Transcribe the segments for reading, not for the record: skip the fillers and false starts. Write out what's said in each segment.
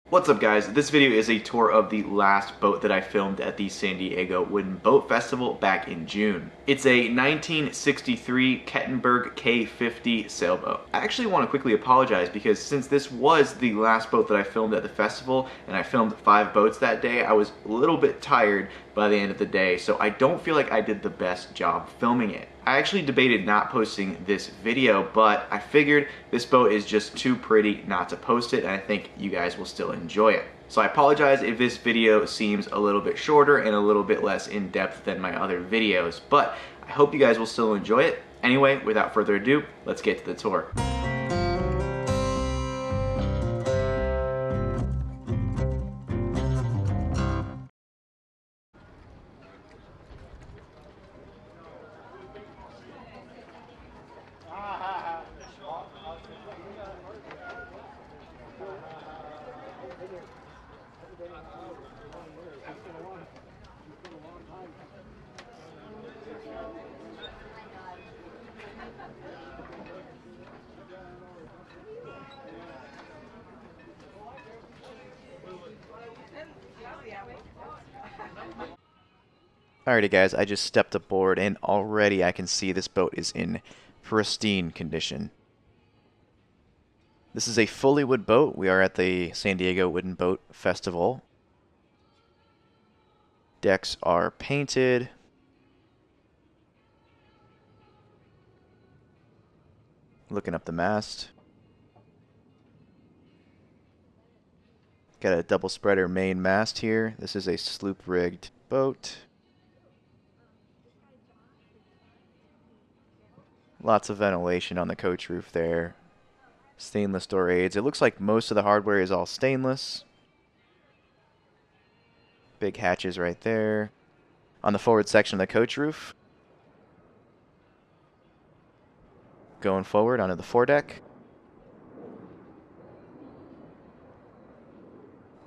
What's up guys, this video is a tour of the last boat that I filmed at the San Diego Wooden Boat Festival back in June. It's a 1963 Kettenberg K50 sailboat. I actually want to quickly apologize because since this was the last boat that I filmed at the festival and I filmed 5 boats that day, I was a little bit tired by the end of the day, so I don't feel like I did the best job filming it. I actually debated not posting this video, but I figured this boat is just too pretty not to post it, and I think you guys will still enjoy it. So I apologize if this video seems a little bit shorter and a little bit less in-depth than my other videos, but I hope you guys will still enjoy it. Anyway, without further ado, let's get to the tour. Alrighty guys, I just stepped aboard and already I can see this boat is in pristine condition. This is a fully wood boat. We are at the San Diego Wooden Boat Festival. Decks are painted. Looking up the mast. Got a double spreader main mast here. This is a sloop rigged boat. Lots of ventilation on the coach roof there. Stainless door aids. It looks like most of the hardware is all stainless. Big hatches right there. On the forward section of the coach roof. Going forward onto the foredeck.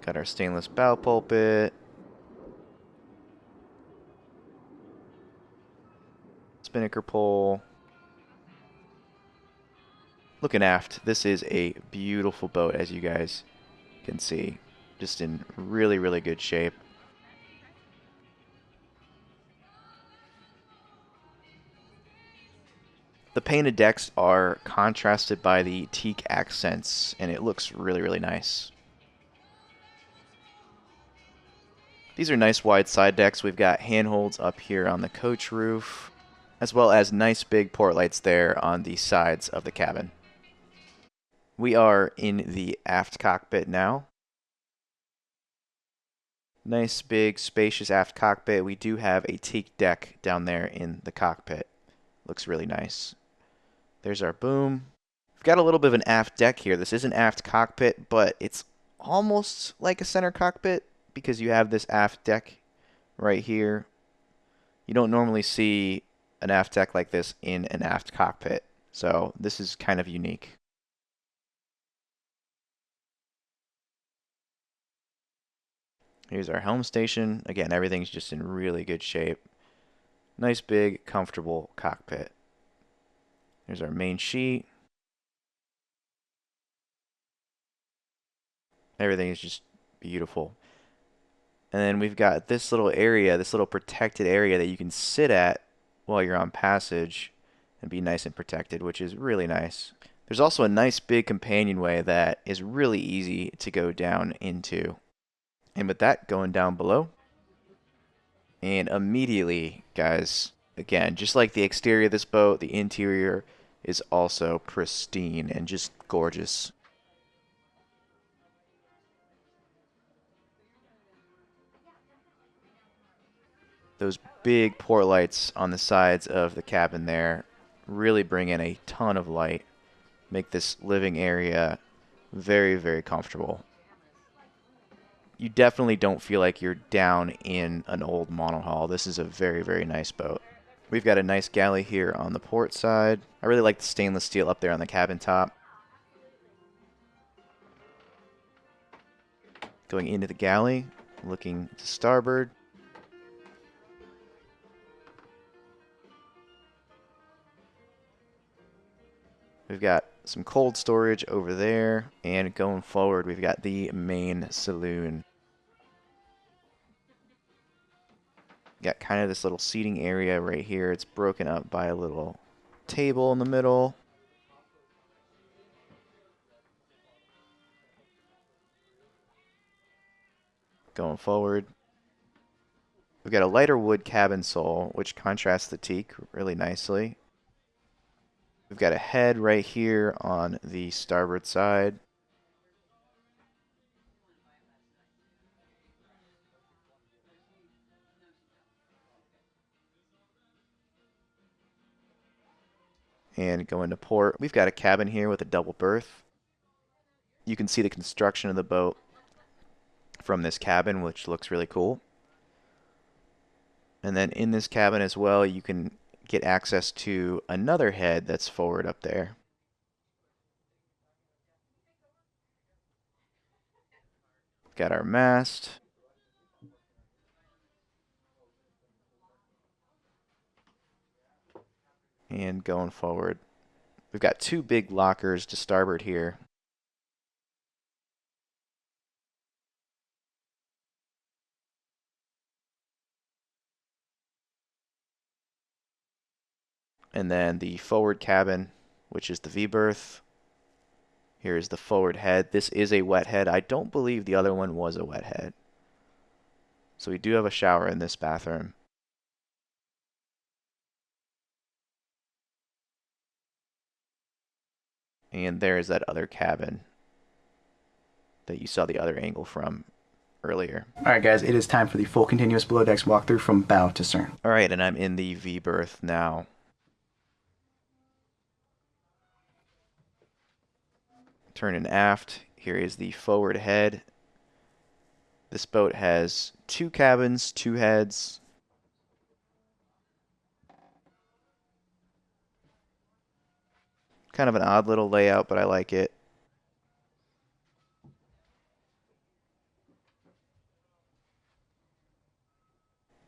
Got our stainless bow pulpit. Spinnaker pole. Looking aft, this is a beautiful boat, as you guys can see. Just in really, really good shape. The painted decks are contrasted by the teak accents, and it looks really, really nice. These are nice wide side decks. We've got handholds up here on the coach roof, as well as nice big port lights there on the sides of the cabin. We are in the aft cockpit now. Nice big spacious aft cockpit. We do have a teak deck down there in the cockpit. Looks really nice. There's our boom. We've got a little bit of an aft deck here. This is an aft cockpit, but it's almost like a center cockpit because you have this aft deck right here. You don't normally see an aft deck like this in an aft cockpit, so this is kind of unique. Here's our helm station. Again, everything's just in really good shape. Nice big comfortable cockpit. There's our main sheet. Everything is just beautiful. And then we've got this little area, this little protected area that you can sit at while you're on passage and be nice and protected, which is really nice. There's also a nice big companionway that is really easy to go down into. And with that, going down below. And immediately, guys, again, just like the exterior of this boat, the interior is also pristine and just gorgeous. Those big port lights on the sides of the cabin there really bring in a ton of light, make this living area very, very comfortable. You definitely don't feel like you're down in an old monohull. This is a very, very nice boat. We've got a nice galley here on the port side. I really like the stainless steel up there on the cabin top. Going into the galley, looking to starboard. We've got some cold storage over there, and going forward we've got the main saloon. Got kind of this little seating area right here. It's broken up by a little table in the middle. Going forward, we've got a lighter wood cabin sole, which contrasts the teak really nicely. We've got a head right here on the starboard side. And going to port, we've got a cabin here with a double berth. You can see the construction of the boat from this cabin, which looks really cool. And then in this cabin as well, you can get access to another head that's forward up there. Got our mast. And going forward, we've got two big lockers to starboard here. And then the forward cabin, which is the V-berth. Here is the forward head. This is a wet head. I don't believe the other one was a wet head. So we do have a shower in this bathroom. And there's that other cabin that you saw the other angle from earlier. Alright guys, it is time for the full continuous below decks walkthrough from bow to stern. Alright, and I'm in the V-berth now. Turning aft, here is the forward head. This boat has two cabins, two heads. Kind of an odd little layout, but I like it.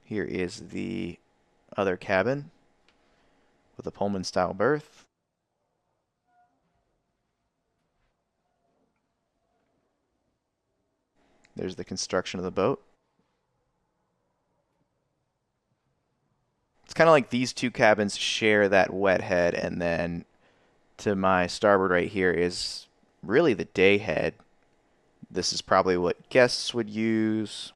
Here is the other cabin with a Pullman style berth. There's the construction of the boat. It's kind of like these two cabins share that wet head, and then to my starboard right here is really the day head. This is probably what guests would use.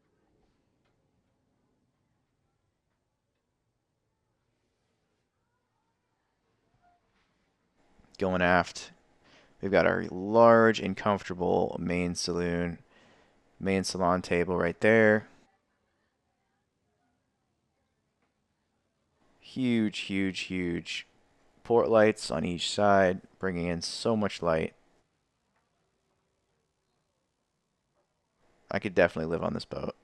Going aft, we've got our large and comfortable main saloon. Main salon table right there. Huge, huge, huge port lights on each side, bringing in so much light. I could definitely live on this boat.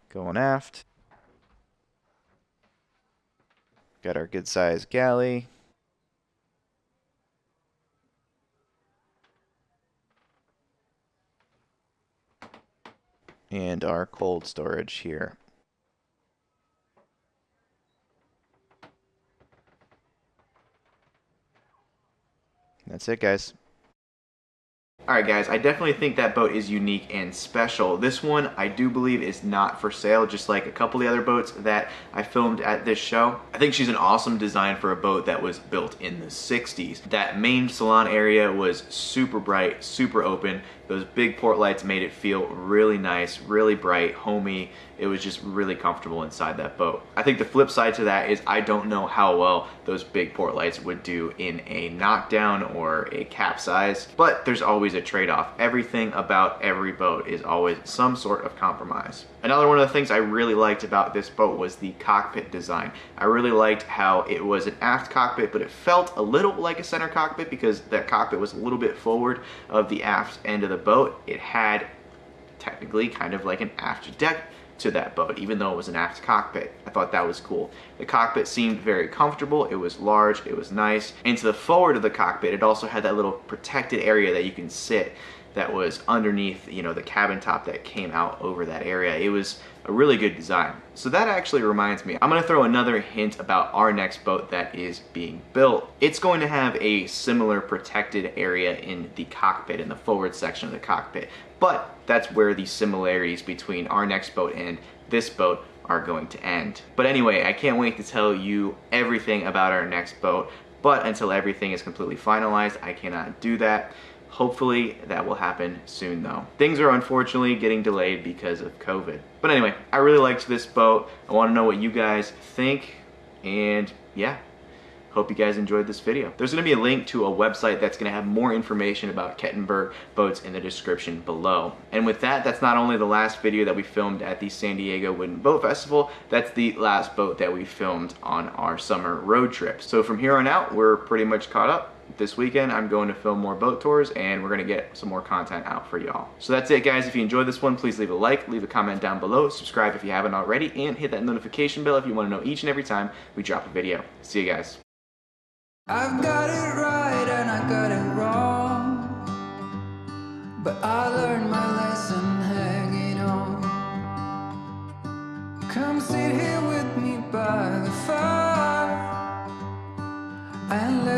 Going aft. Got our good sized galley. And our cold storage here. That's it, guys. Alright guys, I definitely think that boat is unique and special. This one I do believe is not for sale, just like a couple of the other boats that I filmed at this show. I think she's an awesome design for a boat that was built in the 60s. That main salon area was super bright, super open. Those big port lights made it feel really nice, really bright, homey. It was just really comfortable inside that boat. I think the flip side to that is I don't know how well those big port lights would do in a knockdown or a capsize, but there's always a trade-off. Everything about every boat is always some sort of compromise. Another one of the things I really liked about this boat was the cockpit design. I really liked how it was an aft cockpit, but it felt a little like a center cockpit because that cockpit was a little bit forward of the aft end of the boat. It had technically kind of like an aft deck to that boat, even though it was an aft cockpit. I thought that was cool. The cockpit seemed very comfortable. It was large, it was nice. And to the forward of the cockpit, it also had that little protected area that you can sit. that was underneath, you know, the cabin top that came out over that area. It was a really good design. So that actually reminds me, I'm gonna throw another hint about our next boat that is being built. It's going to have a similar protected area in the cockpit, in the forward section of the cockpit. But that's where the similarities between our next boat and this boat are going to end. But anyway, I can't wait to tell you everything about our next boat, but until everything is completely finalized, I cannot do that. Hopefully that will happen soon though. Things are unfortunately getting delayed because of COVID. But anyway, I really liked this boat. I want to know what you guys think, and yeah. Hope you guys enjoyed this video. There's going to be a link to a website that's going to have more information about Kettenberg boats in the description below. And with that, that's not only the last video that we filmed at the San Diego Wooden Boat Festival, that's the last boat that we filmed on our summer road trip. So from here on out, we're pretty much caught up. This weekend, I'm going to film more boat tours, and we're going to get some more content out for y'all. So that's it, guys. If you enjoyed this one, please leave a like, leave a comment down below, subscribe if you haven't already, and hit that notification bell if you want to know each and every time we drop a video. See you guys. I've got it right and I got it wrong, but I learned my lesson hanging on. Come sit here with me by the fire and let